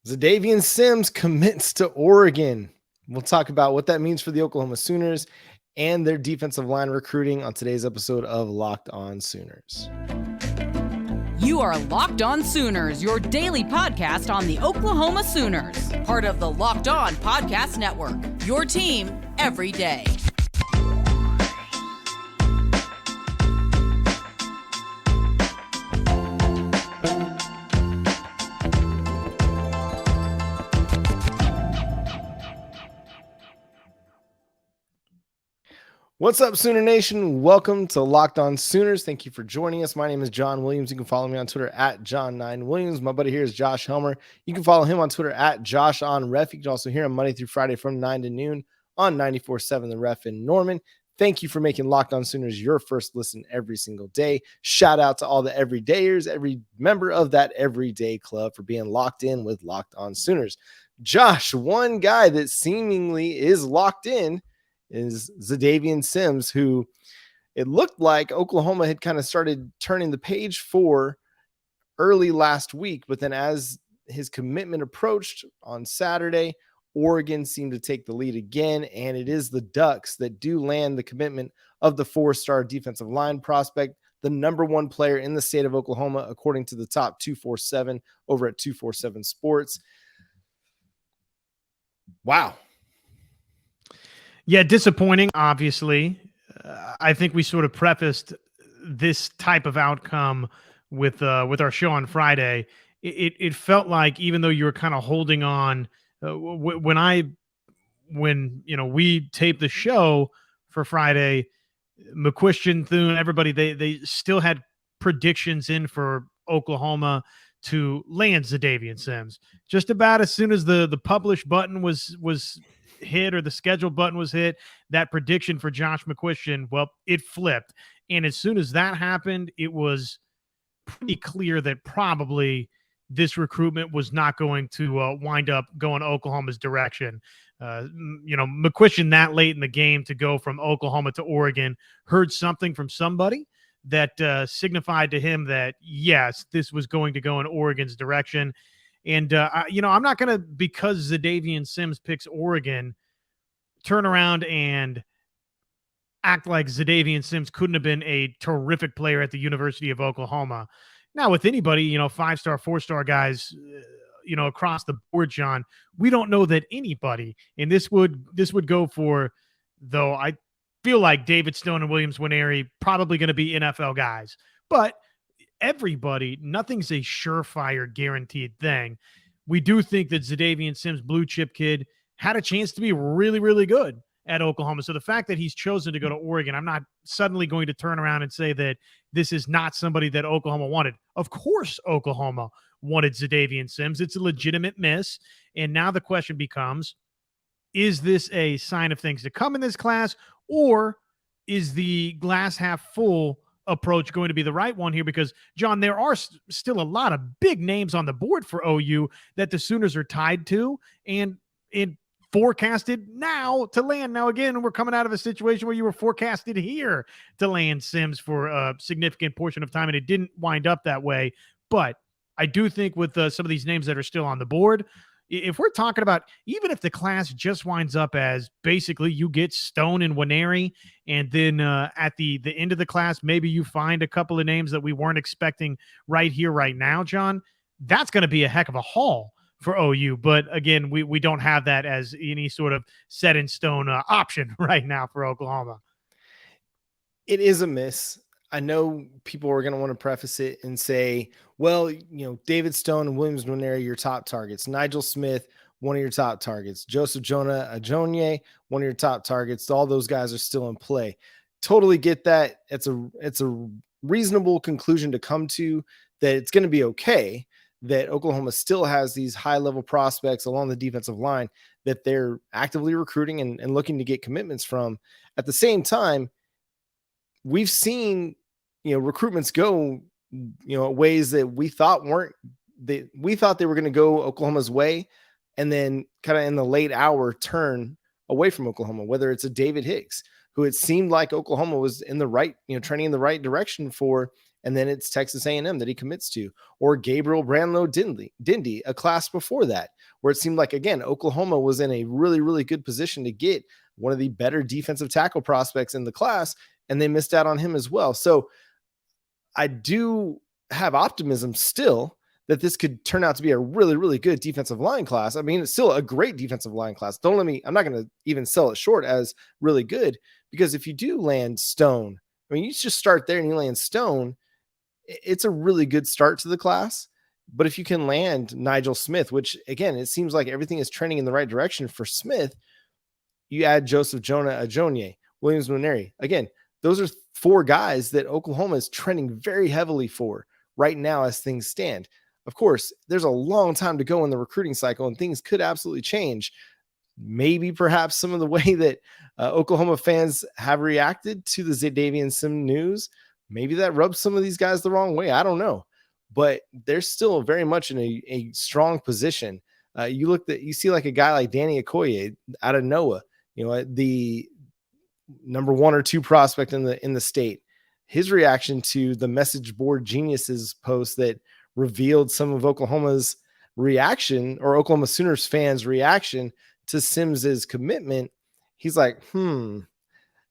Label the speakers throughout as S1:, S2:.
S1: Xadavien Sims commits to Oregon. We'll talk about what that means for the Oklahoma Sooners and their defensive line recruiting on today's episode of Locked On Sooners.
S2: You are Locked On Sooners, your daily podcast on the Oklahoma Sooners, part of the Locked On Podcast Network, your team every day.
S1: What's up, Sooner Nation? Welcome to Locked On Sooners. Thank you for joining us. My name is John Williams. You can follow me on Twitter at John9Williams. My buddy here is Josh Helmer. You can follow him on Twitter at JoshOnRef. You can also hear him Monday through Friday from 9 to noon on 94.7 The Ref in Norman. Thank you for making Locked On Sooners your first listen every single day. Shout out to all the everydayers, every member of that everyday club for being locked in with Locked On Sooners. Josh, one guy that seemingly is locked in is Xadavien Sims, who it looked like Oklahoma had kind of started turning the page for early last week. But then as his commitment approached on Saturday, Oregon seemed to take the lead again. And it is the Ducks that do land the commitment of the 4-star defensive line prospect, the number one player in the state of Oklahoma, according to the top 247 over at 247 Sports. Wow.
S3: Yeah, disappointing, obviously. I think we sort of prefaced this type of outcome with our show on Friday. It felt like, even though you were kind of holding on, when we taped the show for Friday, McQuistion, Thune, everybody, they still had predictions in for Oklahoma to land Xadavien Sims. Just about as soon as the publish button was hit, or the schedule button was hit, that prediction for Josh McQuistion, well, it flipped. And as soon as that happened, it was pretty clear that probably this recruitment was not going to wind up going Oklahoma's direction. McQuistion that late in the game to go from Oklahoma to Oregon heard something from somebody that signified to him that, yes, this was going to go in Oregon's direction. And, I'm not going to, because Xadavien Sims picks Oregon, turn around and act like Xadavien Sims couldn't have been a terrific player at the University of Oklahoma. Now, with anybody, 5-star, 4-star guys, across the board, John, we don't know that anybody, and this would go for, though I feel like David Stone and Williams Nwaneri probably going to be NFL guys, but everybody, nothing's a surefire guaranteed thing. We do think that Xadavien Sims, blue chip kid, had a chance to be really, really good at Oklahoma. So the fact that he's chosen to go to Oregon, I'm not suddenly going to turn around and say that this is not somebody that Oklahoma wanted. Of course, Oklahoma wanted Xadavien Sims. It's a legitimate miss. And now the question becomes, is this a sign of things to come in this class, or is the glass half full approach going to be the right one here? Because, John, there are still a lot of big names on the board for OU that the Sooners are tied to and forecasted now to land. Now, again, we're coming out of a situation where you were forecasted here to land Sims for a significant portion of time, and it didn't wind up that way. But I do think with some of these names that are still on the board, if we're talking about, even if the class just winds up as basically you get Stone and Nwaneri, and then at the end of the class, maybe you find a couple of names that we weren't expecting right here, right now, John, that's going to be a heck of a haul for OU. But again, we don't have that as any sort of set in stone option right now for Oklahoma.
S1: It is a miss. I know people are going to want to preface it and say, well, David Stone and Williams Nwaneri, your top targets. Nigel Smith, one of your top targets. Joseph Jonah Ajonye, one of your top targets. All those guys are still in play. Totally get that. It's a reasonable conclusion to come to, that it's going to be okay, that Oklahoma still has these high-level prospects along the defensive line that they're actively recruiting and looking to get commitments from. At the same time, we've seen, recruitments go, ways that we thought they were going to go Oklahoma's way, and then kind of in the late hour turn away from Oklahoma, whether it's a David Hicks, who it seemed like Oklahoma was in the right, trending in the right direction for and then it's Texas A&M that he commits to, or Gabriel Branlow Dindy, a class before that, where it seemed like, again, Oklahoma was in a really, really good position to get one of the better defensive tackle prospects in the class, and they missed out on him as well. So I do have optimism still that this could turn out to be a really, really good defensive line class. I mean, it's still a great defensive line class. I'm not going to even sell it short as really good, because if you do land Stone, I mean, you just start there and you land Stone, it's a really good start to the class. But if you can land Nigel Smith, which again, it seems like everything is trending in the right direction for Smith, you add Joseph Jonah Ajonye, Williams Nwaneri. Again, those are 4 guys that Oklahoma is trending very heavily for right now as things stand. Of course, there's a long time to go in the recruiting cycle, and things could absolutely change. Maybe perhaps some of the way that Oklahoma fans have reacted to the Xadavien Sims news, maybe that rubs some of these guys the wrong way. I don't know, but they're still very much in a strong position. You see like a guy like Danny Okoye out of Noah, the number 1 or 2 prospect in the state. His reaction to the Message Board Geniuses post that revealed some of Oklahoma's reaction, or Oklahoma Sooners fans' reaction to Sims's commitment, he's like, you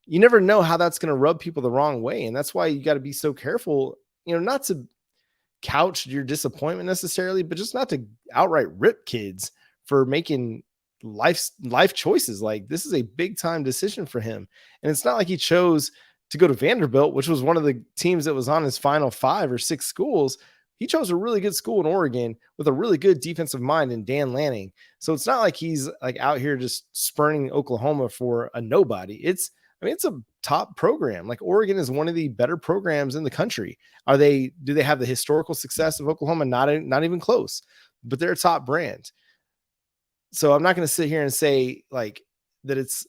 S1: never know how that's going to rub people the wrong way. And that's why you got to be so careful, not to couch your disappointment necessarily, but just not to outright rip kids for making life choices. Like, this is a big time decision for him. And it's not like he chose to go to Vanderbilt, which was one of the teams that was on his final 5 or 6 schools. He chose a really good school in Oregon with a really good defensive mind in Dan Lanning. So it's not like he's like out here just spurning Oklahoma for a nobody. It's a top program. Like, Oregon is one of the better programs in the country. Do they have the historical success of Oklahoma? Not even close, but they're a top brand. So I'm not going to sit here and say like that it's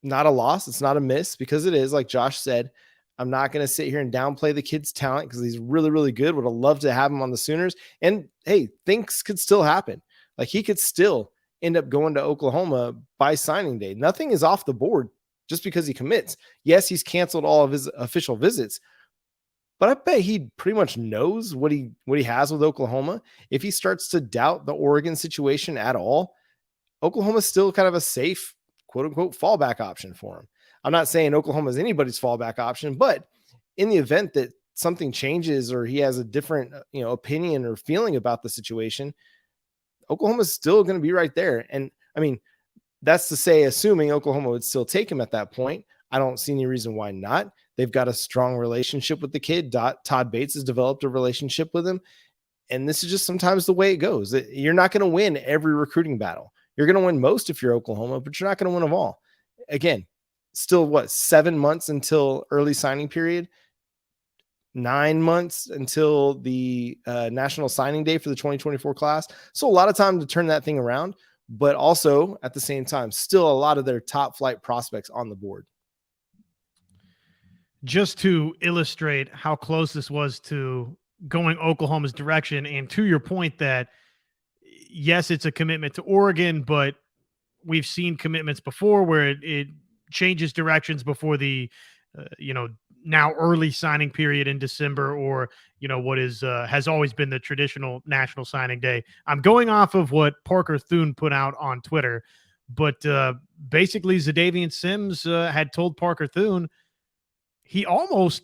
S1: not a loss. It's not a miss, because it is, like Josh said. I'm not going to sit here and downplay the kid's talent, because he's really, really good. Would have loved to have him on the Sooners. And hey, things could still happen. Like, he could still end up going to Oklahoma by signing day. Nothing is off the board just because he commits. Yes, he's canceled all of his official visits, but I bet he pretty much knows what he has with Oklahoma. If he starts to doubt the Oregon situation at all, Oklahoma's still kind of a safe, quote unquote, fallback option for him. I'm not saying Oklahoma is anybody's fallback option, but in the event that something changes or he has a different, opinion or feeling about the situation, Oklahoma's still going to be right there. And I mean, that's to say, assuming Oklahoma would still take him at that point. I don't see any reason why not. They've got a strong relationship with the kid. Todd Bates has developed a relationship with him. And this is just sometimes the way it goes. You're not going to win every recruiting battle. You're going to win most if you're Oklahoma, but you're not going to win them all. Again, still 7 months until early signing period, 9 months until the national signing day for the 2024 class. So a lot of time to turn that thing around, but also at the same time, still a lot of their top flight prospects on the board.
S3: Just to illustrate how close this was to going Oklahoma's direction, and to your point that, yes, it's a commitment to Oregon, but we've seen commitments before where it changes directions before the, now early signing period in December, or, what is has always been the traditional national signing day. I'm going off of what Parker Thune put out on Twitter, but basically Xadavien Sims had told Parker Thune he almost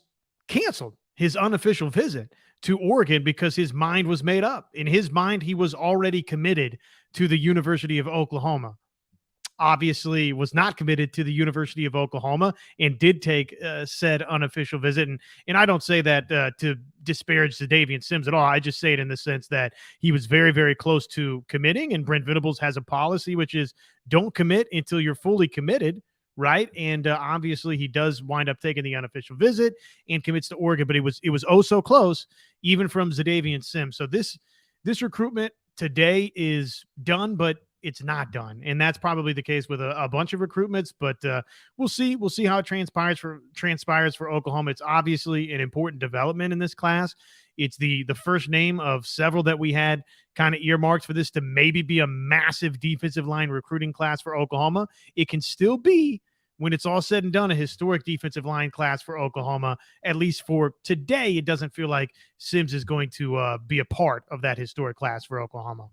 S3: canceled his unofficial visit to Oregon because his mind was made up. In his mind, he was already committed to the University of Oklahoma. Obviously was not committed to the University of Oklahoma and did take said unofficial visit. And I don't say that to disparage Xadavien Sims at all. I just say it in the sense that he was very, very close to committing, and Brent Venables has a policy, which is don't commit until you're fully committed. Right. And obviously he does wind up taking the unofficial visit and commits to Oregon, but it was oh so close, even from Xadavien Sims. So this recruitment today is done, but it's not done. And that's probably the case with a bunch of recruitments, but we'll see. We'll see how it transpires for Oklahoma. It's obviously an important development in this class. It's the first name of several that we had kind of earmarked for this to maybe be a massive defensive line recruiting class for Oklahoma. It can still be, when it's all said and done, a historic defensive line class for Oklahoma. At least for today, it doesn't feel like Sims is going to be a part of that historic class for Oklahoma.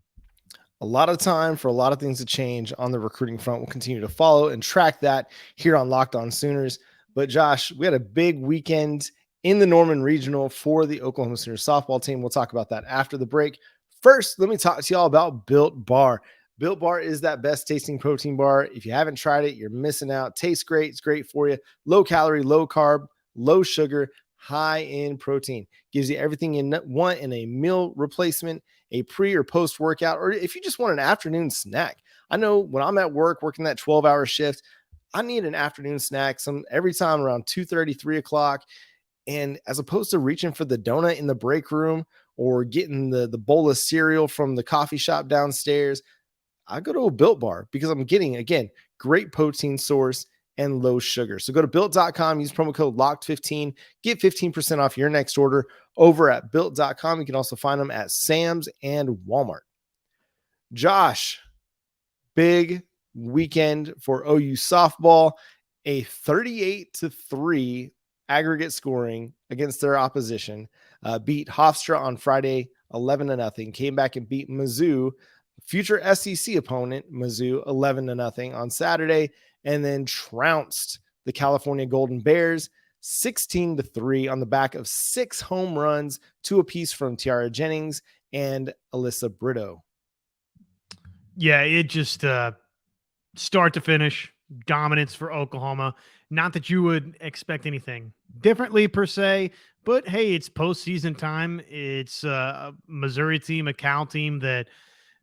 S1: A lot of time for a lot of things to change on the recruiting front. We'll continue to follow and track that here on Locked On Sooners. But Josh, we had a big weekend in the Norman Regional for the Oklahoma Sooners softball team. We'll talk about that after the break. First, let me talk to y'all about Built Bar. Built Bar is that best tasting protein bar. If you haven't tried it, you're missing out. Tastes great. It's great for you. Low calorie, low carb, low sugar, high in protein. Gives you everything you want in a meal replacement, a pre or post workout, or if you just want an afternoon snack. I know when I'm at work working that 12-hour shift, I need an afternoon snack every time around 2:30, 3 o'clock. And as opposed to reaching for the donut in the break room or getting the bowl of cereal from the coffee shop downstairs, I go to a Built Bar because I'm getting, again, great protein source and low sugar. So go to built.com, use promo code LOCKED15, get 15% off your next order over at built.com. You can also find them at Sam's and Walmart. Josh, big weekend for OU softball, a 38-3 aggregate scoring against their opposition, beat Hofstra on Friday 11-0, came back and beat Mizzou, future SEC opponent, Mizzou, 11-0 on Saturday, and then trounced the California Golden Bears 16-3 on the back of 6 home runs, 2 apiece from Tiara Jennings and Alyssa Brito.
S3: Yeah, it just start to finish dominance for Oklahoma. Not that you would expect anything differently per se, but hey, it's postseason time. It's a Missouri team, a Cal team that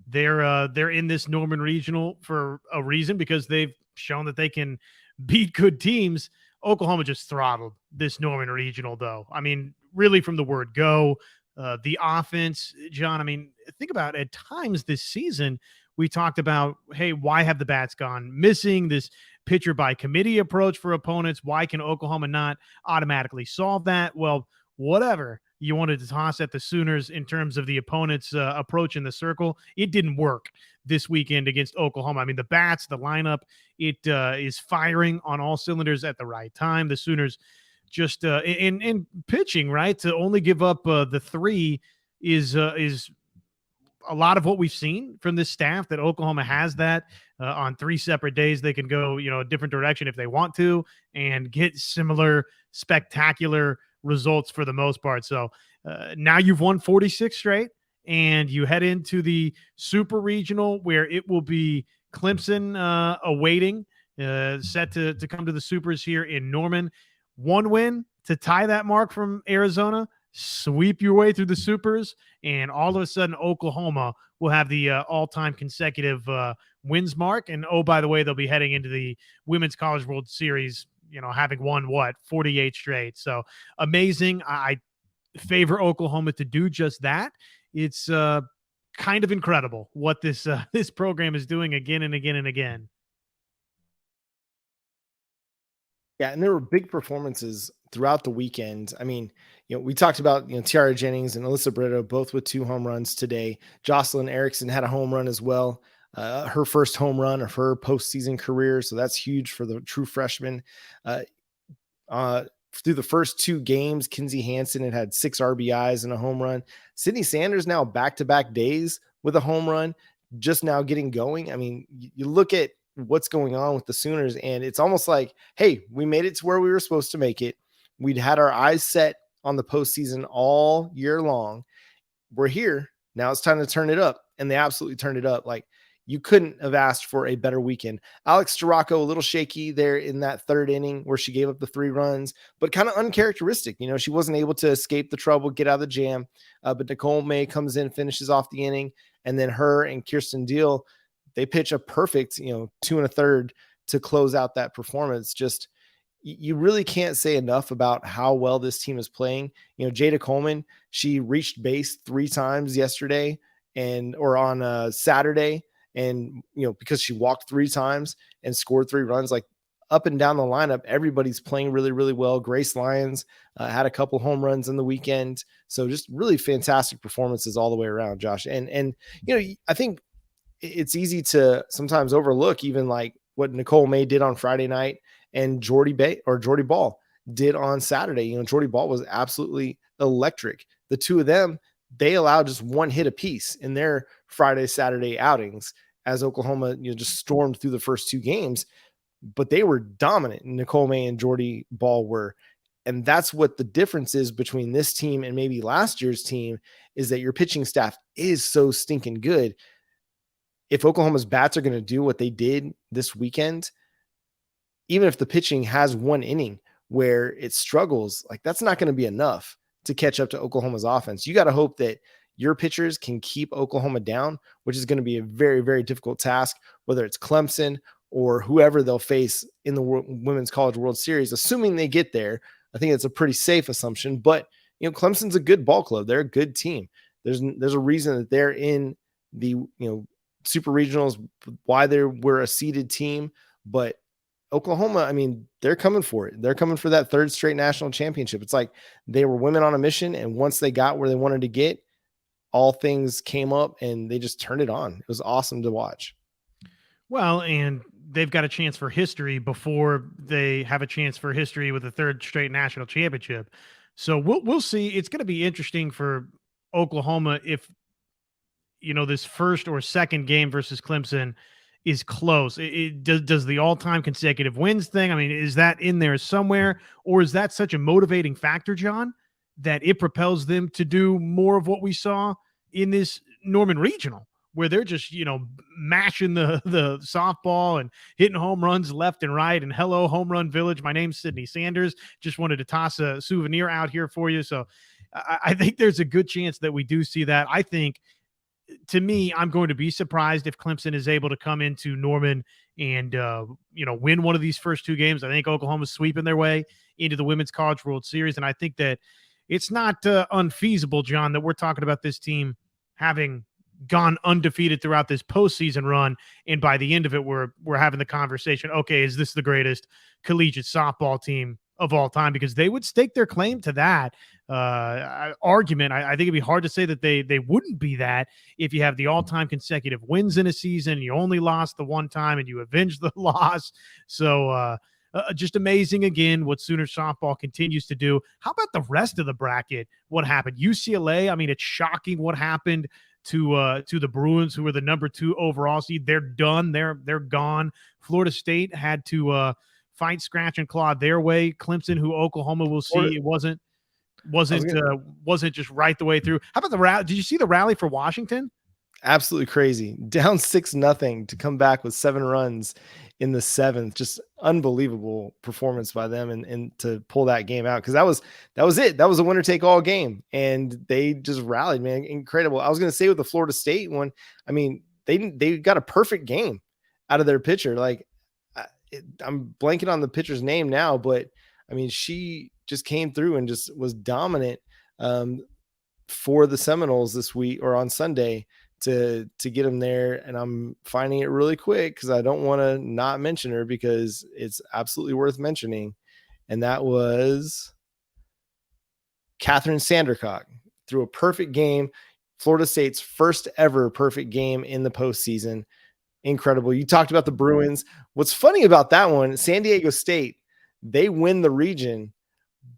S3: they're in this Norman Regional for a reason, because they've shown that they can beat good teams. Oklahoma just throttled this Norman Regional, though. I mean, really from the word go, the offense, John, I mean, think about it. At times this season, we talked about, hey, why have the bats gone missing? This pitcher by committee approach for opponents. Why can Oklahoma not automatically solve that? Well, whatever you wanted to toss at the Sooners in terms of the opponent's approach in the circle, it didn't work this weekend against Oklahoma. I mean, the bats, the lineup, it is firing on all cylinders at the right time. The Sooners just in pitching, right, to only give up the 3 is a lot of what we've seen from this staff, that Oklahoma has that on 3 separate days. They can go, a different direction if they want to and get similar spectacular results for the most part. So now you've won 46 straight, and you head into the Super Regional, where it will be Clemson awaiting, set to come to the Supers here in Norman. 1 win to tie that mark from Arizona, sweep your way through the Supers, and all of a sudden Oklahoma will have the all-time consecutive wins mark. And oh, by the way, they'll be heading into the Women's College World Series, having won 48 straight. So amazing. I favor Oklahoma to do just that. It's kind of incredible what this program is doing again and again and again.
S1: Yeah, and there were big performances throughout the weekend. I mean, we talked about, Tiara Jennings and Alyssa Brito, both with 2 home runs today. Jocelyn Erickson had a home run as well. Her first home run of her postseason career. So that's huge for the true freshman. Through the first 2 games, Kinsey Hansen had 6 RBIs and a home run. Sydney Sanders now back-to-back days with a home run, just now getting going. I mean, you look at what's going on with the Sooners, and it's almost like, hey, we made it to where we were supposed to make it. We'd had our eyes set on the postseason all year long. We're here. Now it's time to turn it up. And they absolutely turned it up. Like, you couldn't have asked for a better weekend. Alex Storako, a little shaky there in that 3rd inning where she gave up the 3 runs, but kind of uncharacteristic. She wasn't able to escape the trouble, get out of the jam. But Nicole May comes in, finishes off the inning. And then her and Kirsten Deal, they pitch a perfect, 2 1/3 to close out that performance. Just, you really can't say enough about how well this team is playing. Jada Coleman, she reached base 3 times yesterday or on Saturday. And, because she walked 3 times and scored 3 runs, like up and down the lineup, everybody's playing really, really well. Grace Lyons had a couple home runs in the weekend. So just really fantastic performances all the way around, Josh. And I think it's easy to sometimes overlook even like what Nicole May did on Friday night and Jordy Ball did on Saturday. You know, Jordy Ball was absolutely electric. The two of them, they allowed just one hit apiece in their Friday, Saturday outings as Oklahoma, you know, just stormed through the first two games, but they were dominant. Nicole May and Jordy Ball were. And that's what the difference is between this team and maybe last year's team, is that your pitching staff is so stinking good. If Oklahoma's bats are going to do what they did this weekend, even if the pitching has one inning where it struggles, like that's not going to be enough to catch up to Oklahoma's offense. You got to hope that your pitchers can keep Oklahoma down, which is going to be a very, very difficult task, whether it's Clemson or whoever they'll face in the Women's College World Series, assuming they get there. I think it's a pretty safe assumption, but you know, Clemson's a good ball club. They're a good team. There's a reason that they're in the, you know, super regionals, why we're a seeded team. But Oklahoma, I mean, they're coming for it. They're coming for that third straight national championship. It's like they were women on a mission, and once they got where they wanted to get, all things came up and they just turned it on. It was awesome to watch.
S3: Well, and they've got a chance for history before they have a chance for history with a third straight national championship. So we'll see. It's going to be interesting for Oklahoma if, you know, this first or second game versus Clemson is close. Does the all-time consecutive wins thing, I mean, is that in there somewhere, or is that such a motivating factor, John, that it propels them to do more of what we saw in this Norman Regional, where they're just, you know, mashing the softball and hitting home runs left and right? And hello, Home Run Village. My name's Sydney Sanders. Just wanted to toss a souvenir out here for you. So I think there's a good chance that we do see that. I think, to me, I'm going to be surprised if Clemson is able to come into Norman and, you know, win one of these first two games. I think Oklahoma's sweeping their way into the Women's College World Series. And I think that it's not unfeasible, John, that we're talking about this team having gone undefeated throughout this postseason run. And by the end of it, we're having the conversation, okay, is this the greatest collegiate softball team of all time? Because they would stake their claim to that argument. I think it'd be hard to say that they wouldn't be that if you have the all-time consecutive wins in a season, you only lost the one time and you avenged the loss. So just amazing again what Sooner softball continues to do. How about the rest of the bracket? What happened? UCLA, I mean, it's shocking what happened to the Bruins, who were the number 2 overall seed. They're done. They're gone. Florida State had to fight, scratch, and claw their way. Clemson, who Oklahoma will see, it wasn't just right the way through. How about the rally? Did you see the rally for Washington?
S1: Absolutely crazy. Down 6-0 to come back with 7 runs in the 7th. Just unbelievable performance by them, and to pull that game out, because that was it. That was a winner take all game, and they just rallied, man. Incredible. I was going to say with the Florida State one, I mean, they got a perfect game out of their pitcher. Like, I'm blanking on the pitcher's name now, but I mean, she just came through and just was dominant for the Seminoles this week, or on Sunday, to get them there. And I'm finding it really quick because I don't want to not mention her, because it's absolutely worth mentioning. And that was Catherine Sandercock. Threw a perfect game. Florida State's first ever perfect game in the postseason. Incredible. You talked about the Bruins. What's funny about that one, San Diego State, they win the region,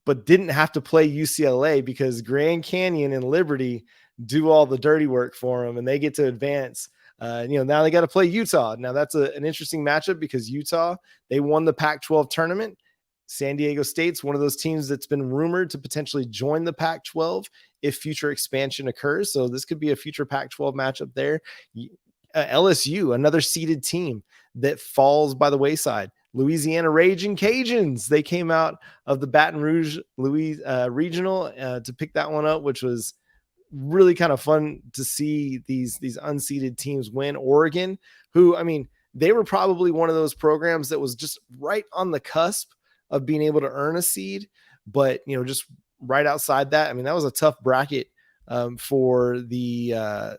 S1: but didn't have to play UCLA because Grand Canyon and Liberty do all the dirty work for them, and they get to advance. Now they got to play Utah. Now that's an interesting matchup, because Utah, they won the Pac-12 tournament. San Diego State's one of those teams that's been rumored to potentially join the Pac-12 if future expansion occurs. So this could be a future Pac-12 matchup there. LSU, another seeded team that falls by the wayside. Louisiana Raging Cajuns, they came out of the Baton Rouge regional to pick that one up, which was really kind of fun to see these unseeded teams win. Oregon, who, I mean, they were probably one of those programs that was just right on the cusp of being able to earn a seed, but just right outside that. I mean, that was a tough bracket for the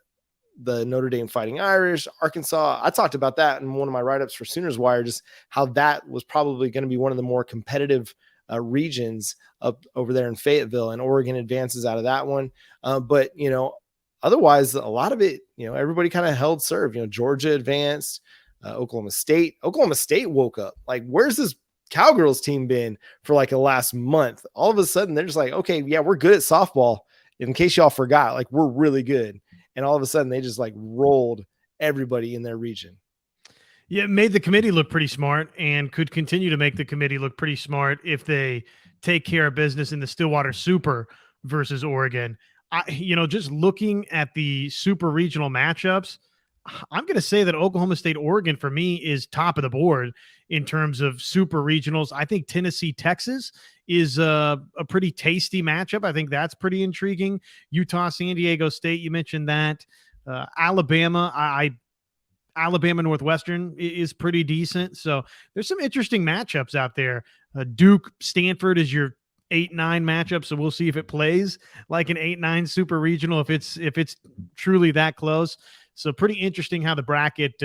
S1: Notre Dame Fighting Irish, Arkansas. I talked about that in one of my write-ups for Sooners Wire, just how that was probably going to be one of the more competitive regions up over there in Fayetteville, and Oregon advances out of that one. But otherwise, a lot of it, everybody kind of held serve. Georgia advanced, Oklahoma State woke up. Like, where's this Cowgirls team been for like the last month? All of a sudden, they're just like, okay, yeah, we're good at softball. In case y'all forgot, like we're really good. And all of a sudden, they just like rolled everybody in their region.
S3: Yeah, it made the committee look pretty smart and could continue to make the committee look pretty smart if they take care of business in the Stillwater Super versus Oregon. Just looking at the super regional matchups, I'm going to say that Oklahoma State, Oregon for me is top of the board in terms of super regionals. I think Tennessee, Texas is a pretty tasty matchup. I think that's pretty intriguing. Utah, San Diego State, you mentioned that. Alabama, Alabama Northwestern is pretty decent. So there's some interesting matchups out there. Duke, Stanford is your 8-9 matchup. So we'll see if it plays like an 8-9 super regional, if it's truly that close. So pretty interesting how the bracket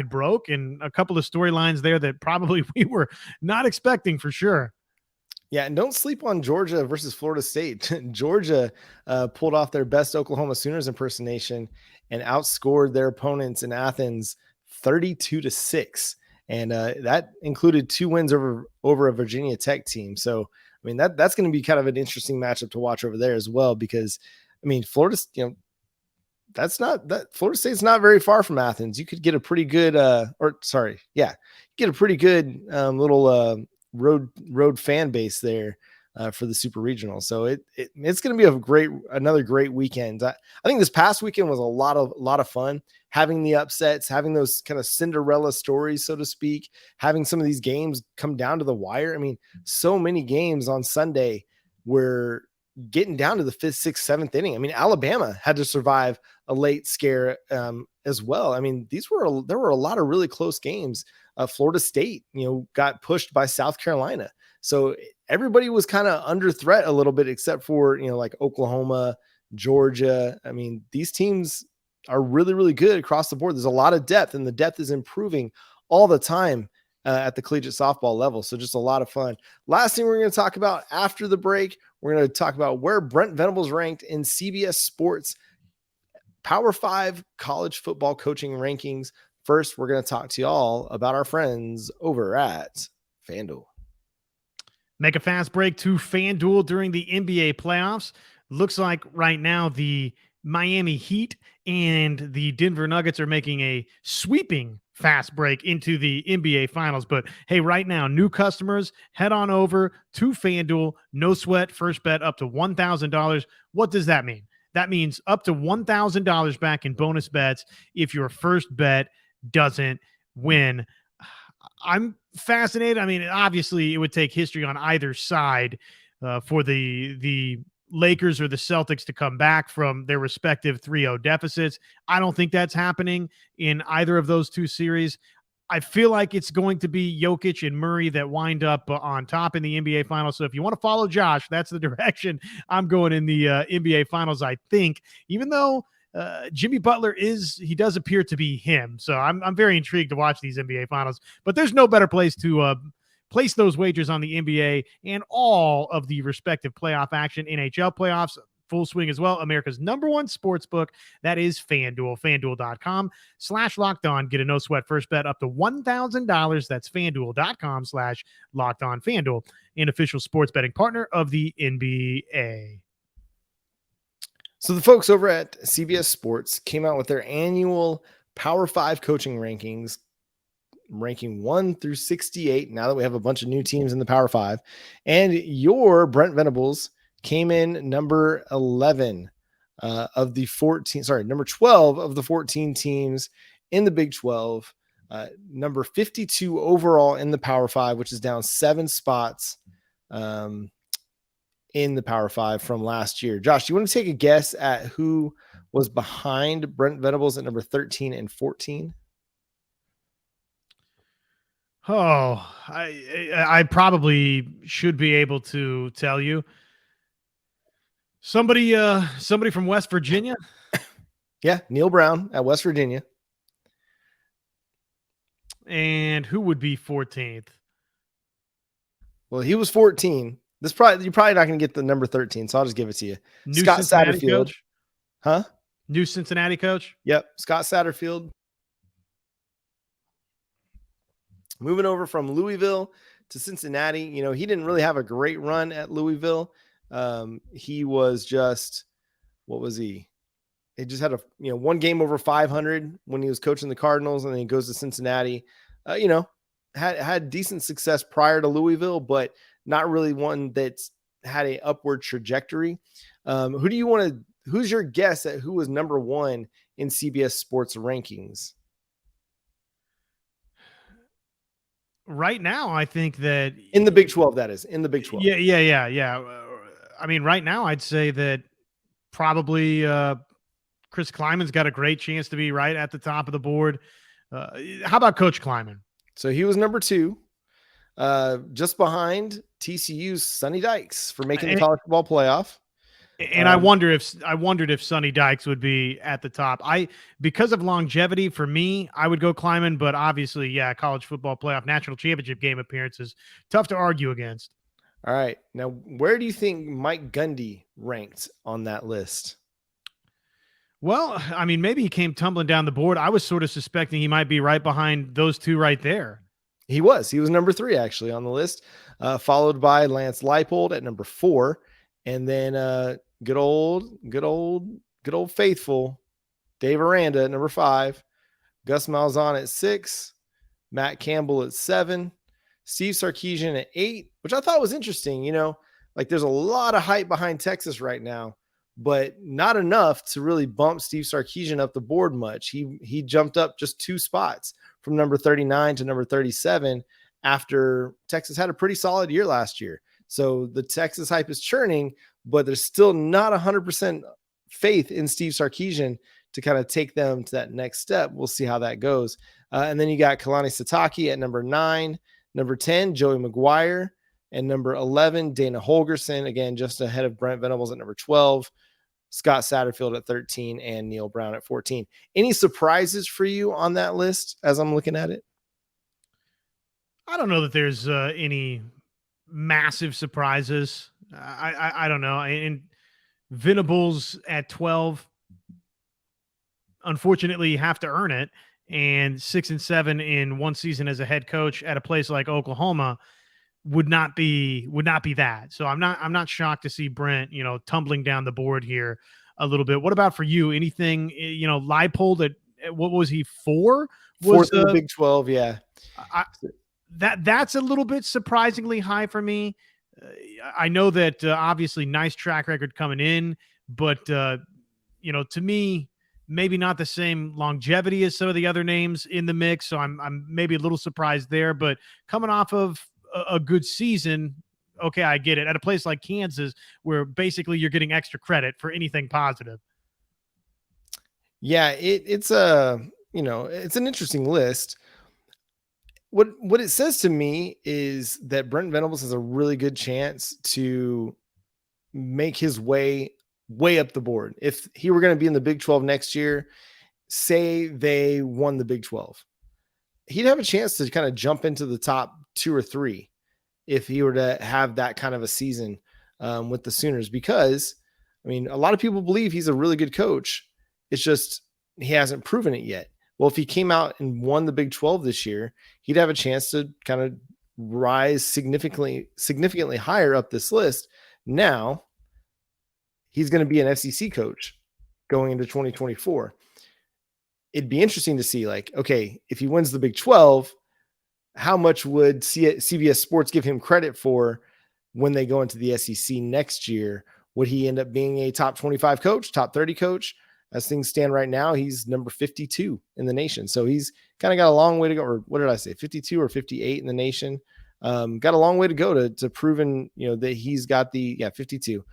S3: broke, and a couple of storylines there that probably we were not expecting for sure.
S1: Yeah, and don't sleep on Georgia versus Florida State. Georgia pulled off their best Oklahoma Sooners impersonation and outscored their opponents in Athens 32-6. And that included 2 wins over a Virginia Tech team. So, I mean, that's going to be kind of an interesting matchup to watch over there as well, because, I mean, Florida State's not very far from Athens. You could get a pretty good, get a pretty good little road fan base there for the super regional. So it's going to be another great weekend. I think this past weekend was a lot of fun, having the upsets, having those kind of Cinderella stories, so to speak, having some of these games come down to the wire. I mean, so many games on Sunday were getting down to the 5th, 6th, 7th inning. I mean, Alabama had to survive a late scare as well. I mean, there were a lot of really close games. Florida State, got pushed by South Carolina. So everybody was kind of under threat a little bit, except for, like Oklahoma, Georgia. I mean, these teams are really, really good across the board. There's a lot of depth, and the depth is improving all the time at the collegiate softball level. So just a lot of fun. Last thing we're going to talk about after the break, we're going to talk about where Brent Venables ranked in CBS Sports Power 5 college football coaching rankings. First, we're going to talk to y'all about our friends over at FanDuel.
S3: Make a fast break to FanDuel during the NBA playoffs. Looks like right now the Miami Heat and the Denver Nuggets are making a sweeping fast break into the NBA Finals. But hey, right now, new customers, head on over to FanDuel. No sweat, first bet up to $1,000. What does that mean? That means up to $1,000 back in bonus bets if your first bet doesn't win. I'm fascinated. I mean, obviously, it would take history on either side for the Lakers or the Celtics to come back from their respective 3-0 deficits. I don't think that's happening in either of those two series. I feel like it's going to be Jokic and Murray that wind up on top in the NBA Finals. So if you want to follow Josh, that's the direction I'm going in the NBA Finals, I think, even though Jimmy Butler does appear to be him. So I'm very intrigued to watch these NBA Finals, but there's no better place to place those wagers on the NBA and all of the respective playoff action. NHL playoffs, full swing as well. America's #1 sports book. That is FanDuel. FanDuel.com/lockedon. Get a no sweat first bet up to $1,000. That's FanDuel.com/lockedon. FanDuel, an official sports betting partner of the NBA.
S1: So the folks over at CBS Sports came out with their annual Power 5 coaching rankings, ranking 1 through 68. Now that we have a bunch of new teams in the Power 5, and your Brent Venables came in number 11 of the 14. Sorry, number 12 of the 14 teams in the Big 12. Number 52 overall in the Power 5, which is down 7 spots in the Power 5 from last year. Josh, do you want to take a guess at who was behind Brent Venables at number 13 and 14?
S3: Oh, I probably should be able to tell you. Somebody from West Virginia.
S1: Yeah, Neil Brown at West Virginia.
S3: And who would be 14th?
S1: Well, he was 14. You're probably not going to get the number 13, so I'll just give it to you.
S3: New
S1: Scott
S3: Cincinnati
S1: Satterfield.
S3: Coach?
S1: Huh?
S3: New Cincinnati coach?
S1: Yep, Scott Satterfield. Moving over from Louisville to Cincinnati, he didn't really have a great run at Louisville. He was just, what was he? He just had one game over 500 when he was coaching the Cardinals, and then he goes to Cincinnati. Had decent success prior to Louisville, but not really one that's had a upward trajectory. Who's your guess at who was number one in CBS Sports rankings?
S3: Right now, I think that
S1: in the Big 12, that is in the Big 12.
S3: Yeah. I mean, right now, I'd say that probably Chris Kleiman's got a great chance to be right at the top of the board. How about Coach Kleiman?
S1: So he was number 2, just behind TCU's Sonny Dykes for making the college football playoff.
S3: And I wondered if Sonny Dykes would be at the top. Because of longevity, for me, I would go Kleiman, but obviously, yeah, college football playoff, national championship game appearances, tough to argue against.
S1: All right. Now, where do you think Mike Gundy ranked on that list?
S3: Well, I mean, maybe he came tumbling down the board. I was sort of suspecting he might be right behind those two right there.
S1: He was number 3 actually on the list, followed by Lance Leipold at number 4. And then good old faithful Dave Aranda at number 5, Gus Malzahn at 6, Matt Campbell at 7, Steve Sarkisian at 8, which I thought was interesting. There's a lot of hype behind Texas right now, but not enough to really bump Steve Sarkisian up the board much. He jumped up just 2 spots from number 39 to number 37 after Texas had a pretty solid year last year. So the Texas hype is churning, but there's still not 100% faith in Steve Sarkisian to kind of take them to that next step. We'll see how that goes. And then you got Kalani Sitake at number 9, number 10, Joey McGuire, and number 11, Dana Holgerson, again, just ahead of Brent Venables at number 12, Scott Satterfield at 13, and Neil Brown at 14. Any surprises for you on that list as I'm looking at it?
S3: I don't know that there's any massive surprises. I don't know. And Venables at 12, unfortunately, you have to earn it. And 6 and 7 in one season as a head coach at a place like Oklahoma would not be that. So I'm not shocked to see Brent, tumbling down the board here a little bit. What about for you? Anything, Leipold at what was he, 4?
S1: Fourth in the Big 12, yeah.
S3: That's a little bit surprisingly high for me. I know that obviously nice track record coming in, but to me, maybe not the same longevity as some of the other names in the mix. So I'm maybe a little surprised there, but coming off of a good season, okay, I get it. At a place like Kansas, where basically you're getting extra credit for anything positive.
S1: Yeah, it's an interesting list. What it says to me is that Brent Venables has a really good chance to make his way up the board. If he were going to be in the Big 12 next year, say they won the Big 12, he'd have a chance to kind of jump into the top 2 or 3 if he were to have that kind of a season with the Sooners, because, I mean, a lot of people believe he's a really good coach. It's just he hasn't proven it yet. Well, if he came out and won the Big 12 this year, he'd have a chance to kind of rise significantly higher up this list. Now, he's going to be an SEC coach going into 2024. It'd be interesting to see, okay, if he wins the Big 12, how much would CBS Sports give him credit for when they go into the SEC next year? Would he end up being a top 25 coach, top 30 coach? As things stand right now, he's number 52 in the nation. So he's kind of got a long way to go. Or what did I say? 52 or 58 in the nation. Got a long way to go to proving, that he's got 52.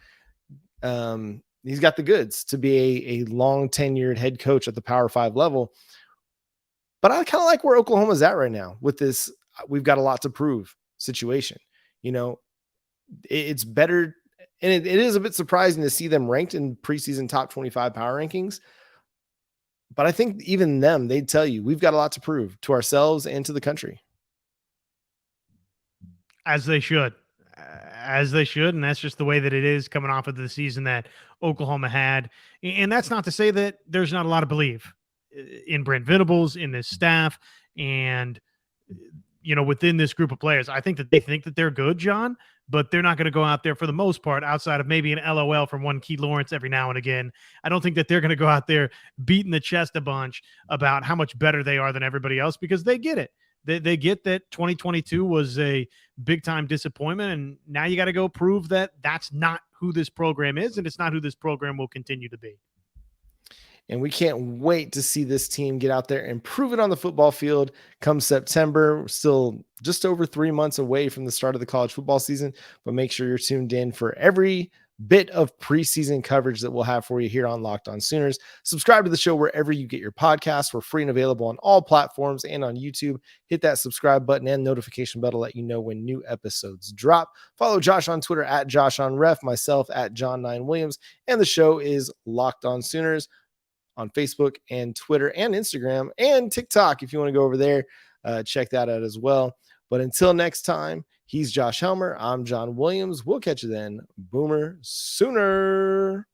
S1: He's got the goods to be a long tenured head coach at the Power 5 level. But I kind of like where Oklahoma's at right now with this. We've got a lot to prove situation. It's better. And it is a bit surprising to see them ranked in preseason top 25 power rankings. But I think even them, they'd tell you, we've got a lot to prove to ourselves and to the country.
S3: As they should. And that's just the way that it is coming off of the season that Oklahoma had. And that's not to say that there's not a lot of belief in Brent Venables, in this staff. And, within this group of players. I think that they think that they're good, John, but they're not going to go out there for the most part outside of maybe an LOL from one Key Lawrence every now and again. I don't think that they're going to go out there beating the chest a bunch about how much better they are than everybody else, because they get it. They get that 2022 was a big-time disappointment, and now you got to go prove that that's not who this program is, and it's not who this program will continue to be.
S1: And we can't wait to see this team get out there and prove it on the football field come September. We're still just over 3 months away from the start of the college football season, but make sure you're tuned in for every bit of preseason coverage that we'll have for you here on Locked On Sooners. Subscribe to the show wherever you get your podcasts. We're free and available on all platforms and on YouTube. Hit that subscribe button and notification bell to let you know when new episodes drop. Follow Josh on Twitter at JoshOnRef, myself at John9Williams, and the show is Locked On Sooners on Facebook and Twitter and Instagram and TikTok. If you want to go over there, check that out as well. But until next time, he's Josh Helmer. I'm John Williams. We'll catch you then. Boomer Sooner.